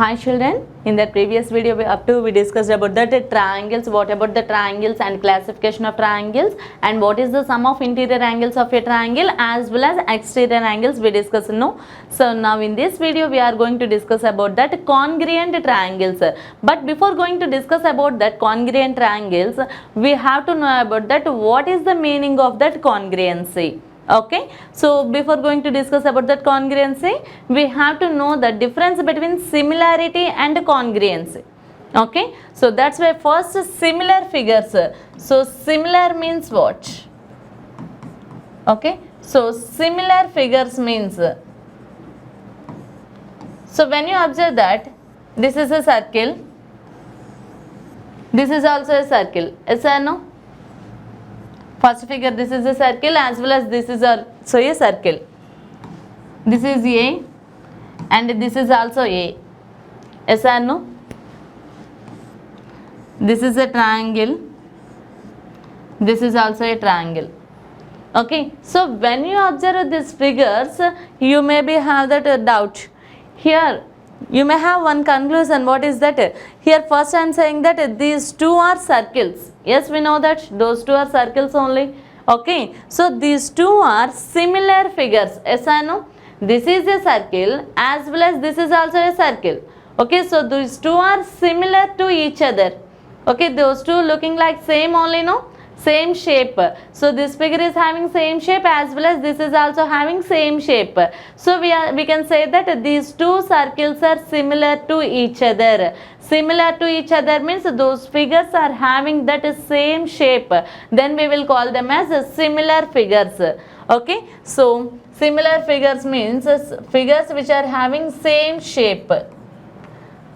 Hi children, in the previous video we discussed about the triangles, what about the triangles and classification of triangles, and what is the sum of interior angles of a triangle as well as exterior angles we discussed. No? So now in this video we are going to discuss about that congruent triangles. But before going to discuss about that congruent triangles, we have to know about that what is the meaning of that congruency. Okay, so before going to discuss about that congruency, we have to know the difference between similarity and congruency. Okay, so that's why first similar figures. So similar means what? Okay, so similar figures means, so when you observe that this is a circle, this is also a circle, yes or no? First figure, this is a circle as well as this is a circle. This is A and this is also A. Yes or no? This is a triangle. This is also a triangle. Okay. So when you observe these figures, you maybe have that doubt. Here you may have one conclusion. What is that? Here first I am saying that these two are circles. Yes, we know that those two are circles only. Okay, so these two are similar figures. Yes or no? This is a circle as well as this is also a circle. Okay, so these two are similar to each other. Okay, those two looking like same only, no? Same shape. So this figure is having same shape as well as this is also having same shape. So we can say that these two circles are similar to each other. Similar to each other means those figures are having that same shape. Then we will call them as similar figures. Okay, so similar figures means figures which are having same shape.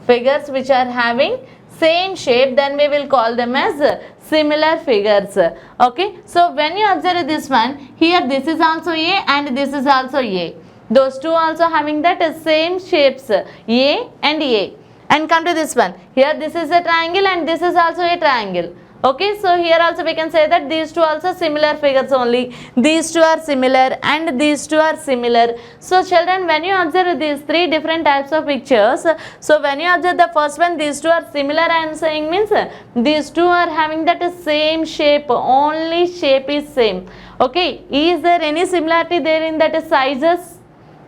Figures which are having same shape, then we will call them as similar figures. Okay, so when you observe this one, here this is also A and this is also A. Those two also having that same shapes, A and A. And come to this one, here this is a triangle and this is also a triangle. Okay, so here also we can say that these two also similar figures only. These two are similar and these two are similar. So children, when you observe these three different types of pictures, so when you observe the first one, these two are similar, I am saying means these two are having that same shape, only shape is same. Okay, is there any similarity there in that sizes?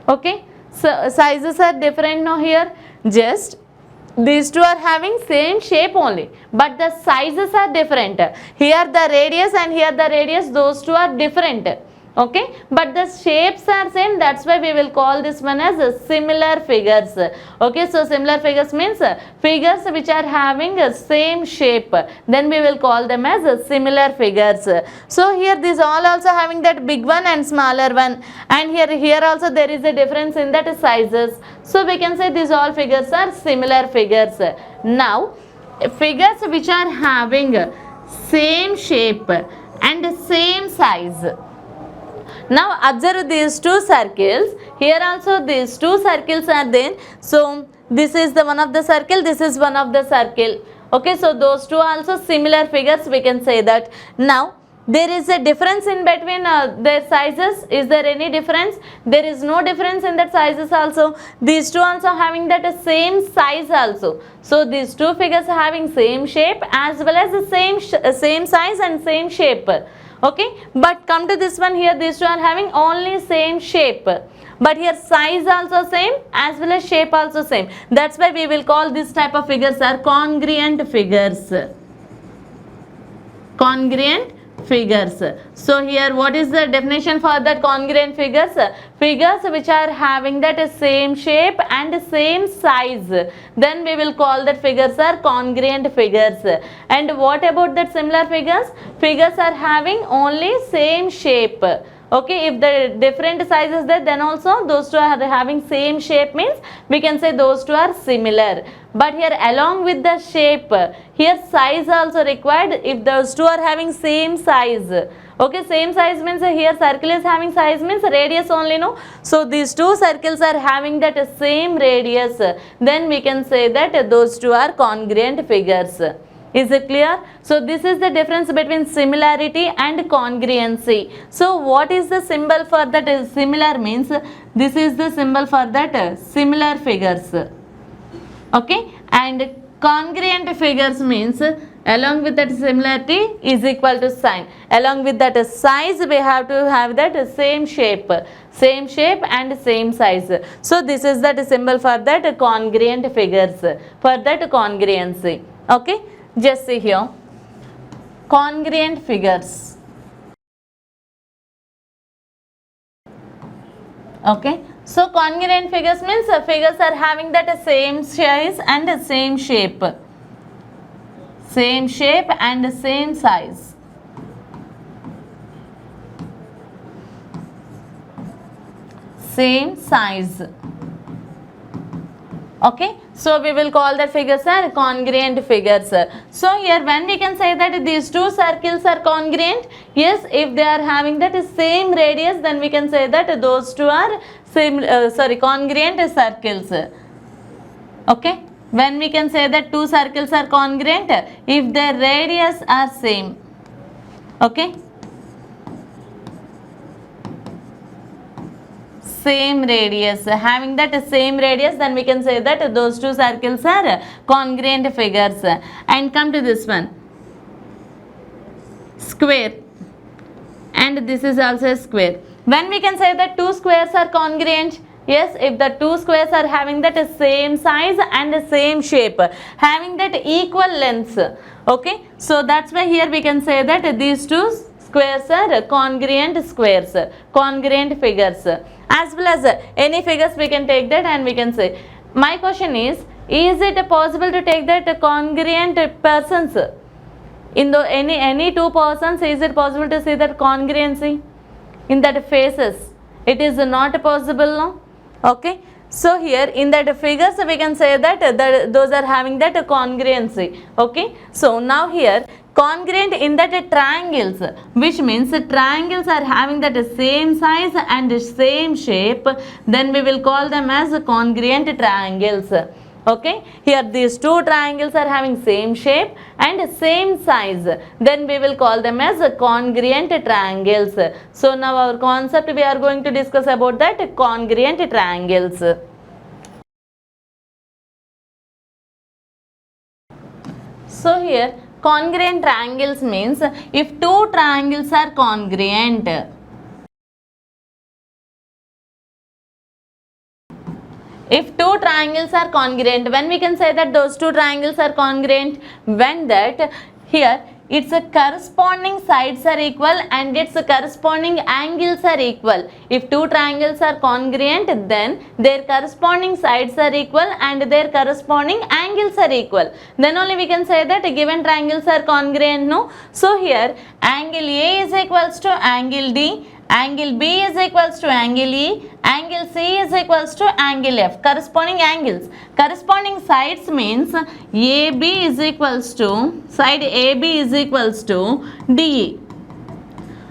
Okay, so sizes are different now here, just these two are having same shape only, but the sizes are different. Here the radius and here the radius, those two are different. Okay, but the shapes are same, that's why we will call this one as similar figures. Okay, so similar figures means figures which are having a same shape, then we will call them as similar figures. So here these all also having that big one and smaller one, and here also there is a difference in that sizes. So we can say these all figures are similar figures. Now figures which are having same shape and same size. Now observe these two circles. Here also these two circles are there. So this is the one of the circle, this is one of the circle. Okay, so those two also similar figures, we can say that. Now there is a difference in between their sizes. Is there any difference? There is no difference in that sizes also. These two also having that same size also. So these two figures having same shape as well as the same size and same shape. Okay, but come to this one, here these two are having only same shape, but here size also same as well as shape also same. That's why we will call this type of figures are congruent figures. Congruent figures. So here what is the definition for that congruent figures? Figures which are having that same shape and same size, then we will call that figures are congruent figures. And what about that similar figures? Figures are having only same shape. Okay, if the different sizes there, then also those two are having same shape means we can say those two are similar. But here along with the shape, here size also required if those two are having same size. Okay, same size means here circle is having size means radius only, no? So these two circles are having that same radius, then we can say that those two are congruent figures. Is it clear? So this is the difference between similarity and congruency. So what is the symbol for that similar means? This is the symbol for that similar figures. Okay, and congruent figures means along with that similarity is equal to sign. Along with that size we have to have that same shape and same size. So this is that symbol for that congruent figures, for that congruency. Okay, just see here, congruent figures. Okay, so congruent figures means figures are having that same size and same shape and same size. Same size. Okay, so we will call that figures are congruent figures. So here when we can say that these two circles are congruent, yes, if they are having that same radius, then we can say that those two are congruent circles. Okay, when we can say that two circles are congruent if their radius are same. Okay, same radius, having that same radius, then we can say that those two circles are congruent figures. And come to this one, square, and this is also a square. When we can say that two squares are congruent, yes, if the two squares are having that same size and same shape, having that equal lengths. Okay, so that's why here we can say that these two squares are congruent squares, congruent figures. As well as any figures we can take that and we can say. My question is it possible to take that congruent persons? In the any two persons, is it possible to see that congruency in that faces? It is not possible, no? Okay, so here in that figures we can say that those are having that congruency. Okay, so now here congruent in that triangles, which means triangles are having that same size and same shape, then we will call them as congruent triangles. Okay, here these two triangles are having same shape and same size, then we will call them as congruent triangles. So now our concept we are going to discuss about that congruent triangles. So here congruent triangles means if two triangles are congruent. If two triangles are congruent, when we can say that those two triangles are congruent, when that here its corresponding sides are equal and its corresponding angles are equal. If two triangles are congruent, then their corresponding sides are equal and their corresponding angles are equal. Then only we can say that given triangles are congruent, no? So here angle A is equals to angle D, angle B is equals to angle E, angle C is equals to angle F. Corresponding angles. Corresponding sides means AB is equals to, side AB is equals to DE.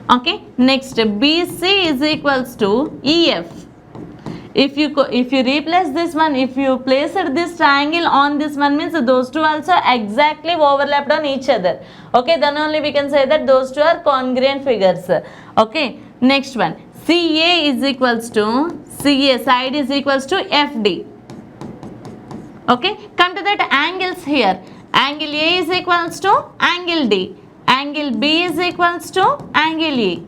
Okay, next BC is equals to EF. If you replace this one, if you place this triangle on this one, means those two also exactly overlapped on each other. Okay, then only we can say that those two are congruent figures. Okay, next one, CA is equals to, CA side is equals to FD. Okay, come to that angles here. Angle A is equals to angle D. Angle B is equals to angle E.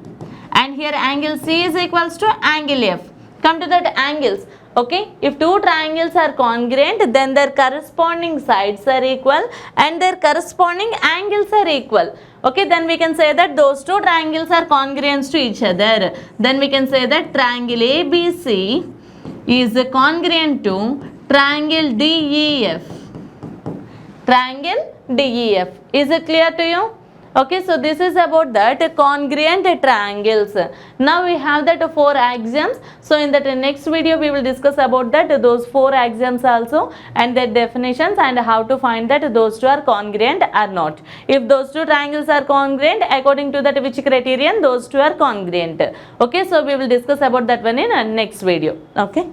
And here angle C is equals to angle F. Come to that angles. Okay, if two triangles are congruent, then their corresponding sides are equal and their corresponding angles are equal. Okay, then we can say that those two triangles are congruent to each other. Then we can say that triangle ABC is congruent to triangle DEF. Triangle DEF. Is it clear to you? Okay, so this is about that congruent triangles. Now we have that 4 axioms. So in that next video we will discuss about that those 4 axioms also and their definitions and how to find that those two are congruent or not. If those two triangles are congruent, according to that which criterion those two are congruent. Okay, so we will discuss about that one in our next video. Okay.